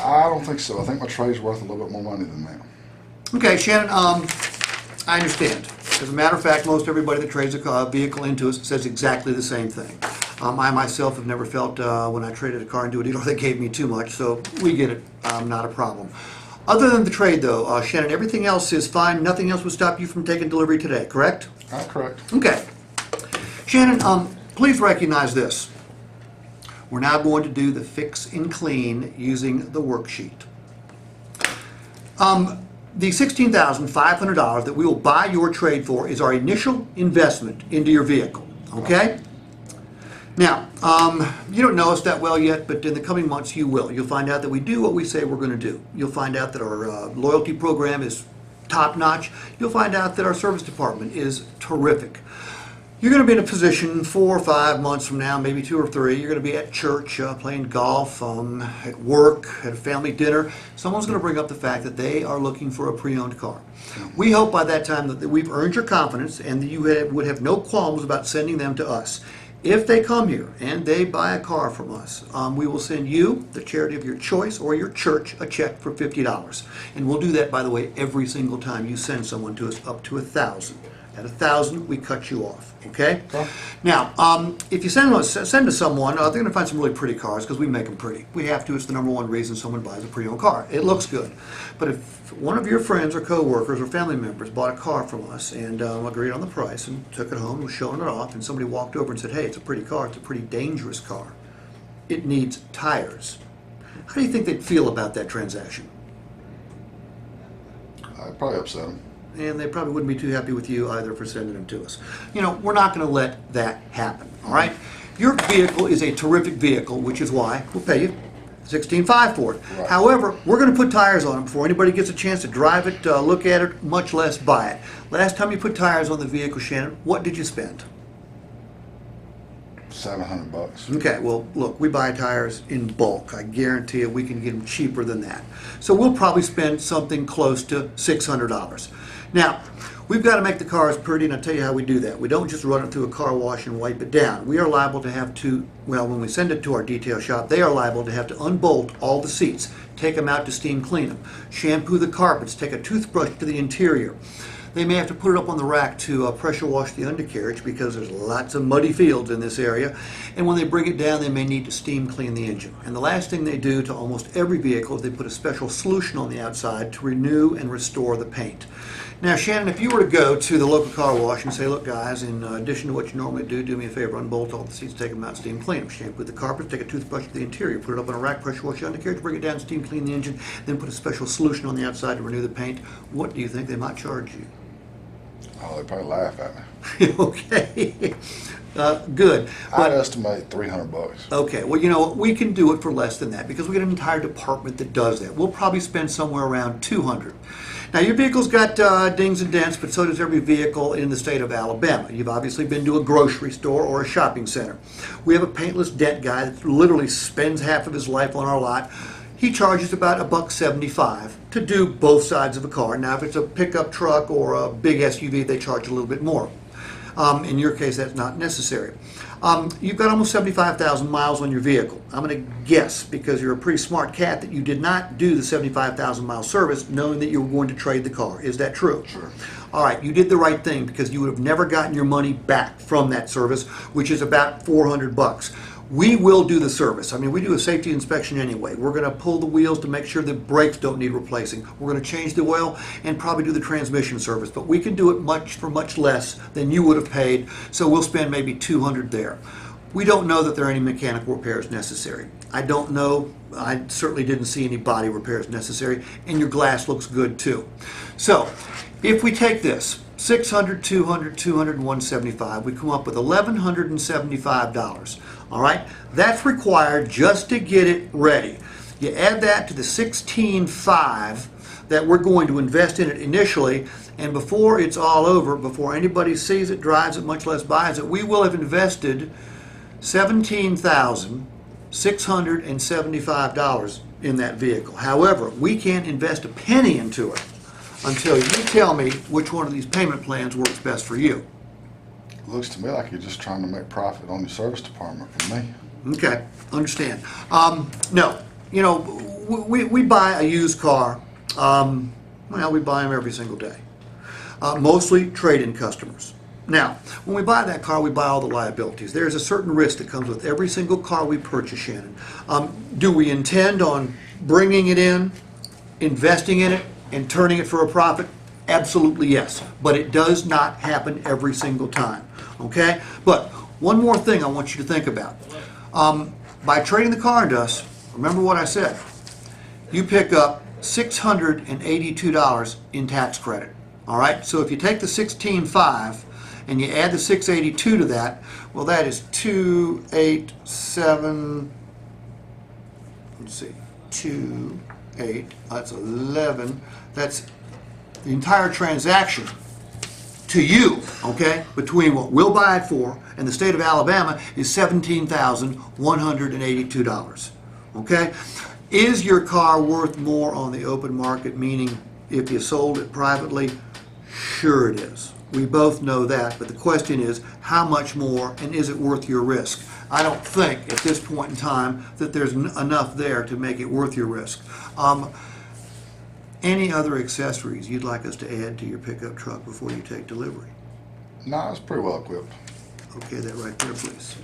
I don't think so. I think my trade's worth a little bit more money than that. Okay, Shannon, I understand. As a matter of fact, most everybody that trades a vehicle into us says exactly the same thing. I myself have never felt when I traded a car into a dealer they gave me too much, so we get it, not a problem. Other than the trade though, Shannon, everything else is fine. Nothing else would stop you from taking delivery today, correct? Correct. Okay. Shannon, please recognize this. We're now going to do the fix and clean using the worksheet. The $16,500 that we will buy your trade for is our initial investment into your vehicle, okay? Now, you don't know us that well yet, but in the coming months you will. You'll find out that we do what we say we're going to do. You'll find out that our loyalty program is top-notch. You'll find out that our service department is terrific. You're going to be in a position 4 or 5 months from now, maybe 2 or 3. You're going to be at church, playing golf, at work, at a family dinner. Someone's going to bring up the fact that they are looking for a pre-owned car. We hope by that time that we've earned your confidence and that you would have no qualms about sending them to us. If they come here and they buy a car from us, we will send you, the charity of your choice, or your church, a check for $50. And we'll do that, by the way, every single time you send someone to us up to $1,000. At $1,000, we cut you off, okay? Now, if you send to someone, they're going to find some really pretty cars because we make them pretty. We have to. It's the number one reason someone buys a pre-owned car. It looks good. But if one of your friends or co-workers or family members bought a car from us and agreed on the price and took it home, was showing it off, and somebody walked over and said, hey, it's a pretty car, it's a pretty dangerous car. It needs tires. How do you think they'd feel about that transaction? I'd probably upset them. And they probably wouldn't be too happy with you either for sending them to us. You know, we're not going to let that happen, all right? Your vehicle is a terrific vehicle, which is why we'll pay you $16,500 for it. Right. However, we're going to put tires on it before anybody gets a chance to drive it, look at it, much less buy it. Last time you put tires on the vehicle, Shannon, what did you spend? $700. Okay, well, look, we buy tires in bulk. I guarantee you we can get them cheaper than that. So we'll probably spend something close to $600. Now, we've got to make the cars pretty, and I'll tell you how we do that. We don't just run it through a car wash and wipe it down. We are liable to have to, well, when we send it to our detail shop, they are liable to have to unbolt all the seats, take them out to steam clean them, shampoo the carpets, take a toothbrush to the interior. They may have to put it up on the rack to pressure wash the undercarriage because there's lots of muddy fields in this area. And when they bring it down, they may need to steam clean the engine. And the last thing they do to almost every vehicle is they put a special solution on the outside to renew and restore the paint. Now, Shannon, if you were to go to the local car wash and say, look, guys, in addition to what you normally do me a favor, unbolt all the seats, take them out, steam clean them, shampoo the carpets, take a toothbrush to the interior, put it up on a rack, pressure wash the undercarriage, bring it down, steam clean the engine, then put a special solution on the outside to renew the paint, what do you think they might charge you? Oh, they'd probably laugh at me. Okay. Good. I'd estimate $300. Okay, well, you know, we can do it for less than that because we got an entire department that does that. We'll probably spend somewhere around $200. Now, your vehicle's got dings and dents, but so does every vehicle in the state of Alabama. You've obviously been to a grocery store or a shopping center. We have a paintless dent guy that literally spends half of his life on our lot. He charges about $1.75 to do both sides of a car. Now, if it's a pickup truck or a big SUV, they charge a little bit more. In your case, that's not necessary. You've got almost 75,000 miles on your vehicle. I'm going to guess, because you're a pretty smart cat, that you did not do the 75,000 mile service knowing that you were going to trade the car. Is that true? Sure. All right, you did the right thing because you would have never gotten your money back from that service, which is about $400. We will do the service. I mean, we do a safety inspection anyway. We're going to pull the wheels to make sure the brakes don't need replacing. We're going to change the oil and probably do the transmission service. But we can do it for much less than you would have paid, so we'll spend maybe $200 there. We don't know that there are any mechanical repairs necessary. I don't know. I certainly didn't see any body repairs necessary, and your glass looks good too. So, if we take this, $600, $200, $200, and $175, we come up with $1,175. All right, that's required just to get it ready. You add that to the $16,500 that we're going to invest in it initially, and before it's all over, before anybody sees it, drives it, much less buys it, we will have invested $17,675 in that vehicle. However, we can't invest a penny into it until you tell me which one of these payment plans works best for you. It looks to me like you're just trying to make profit on your service department from me. Okay, understand. No, you know, we buy a used car. Well, we buy them every single day. Mostly trade-in customers. Now, when we buy that car, we buy all the liabilities. There's a certain risk that comes with every single car we purchase, Shannon. Do we intend on bringing it in, investing in it, and turning it for a profit? Absolutely yes. But it does not happen every single time. Okay? But one more thing I want you to think about. By trading the car into us, remember what I said. You pick up $682 in tax credit. All right? So if you take the $16,500 and you add the $682 to that, well, that is 287. Let's see, 28. That's 11. That's the entire transaction to you, okay, between what we'll buy it for and the state of Alabama is $17,182. Okay? Is your car worth more on the open market, meaning if you sold it privately? Sure it is. We both know that, but the question is how much more and is it worth your risk? I don't think at this point in time that there's enough there to make it worth your risk. Any other accessories you'd like us to add to your pickup truck before you take delivery? Nah, it's pretty well equipped. Okay, that right there, please.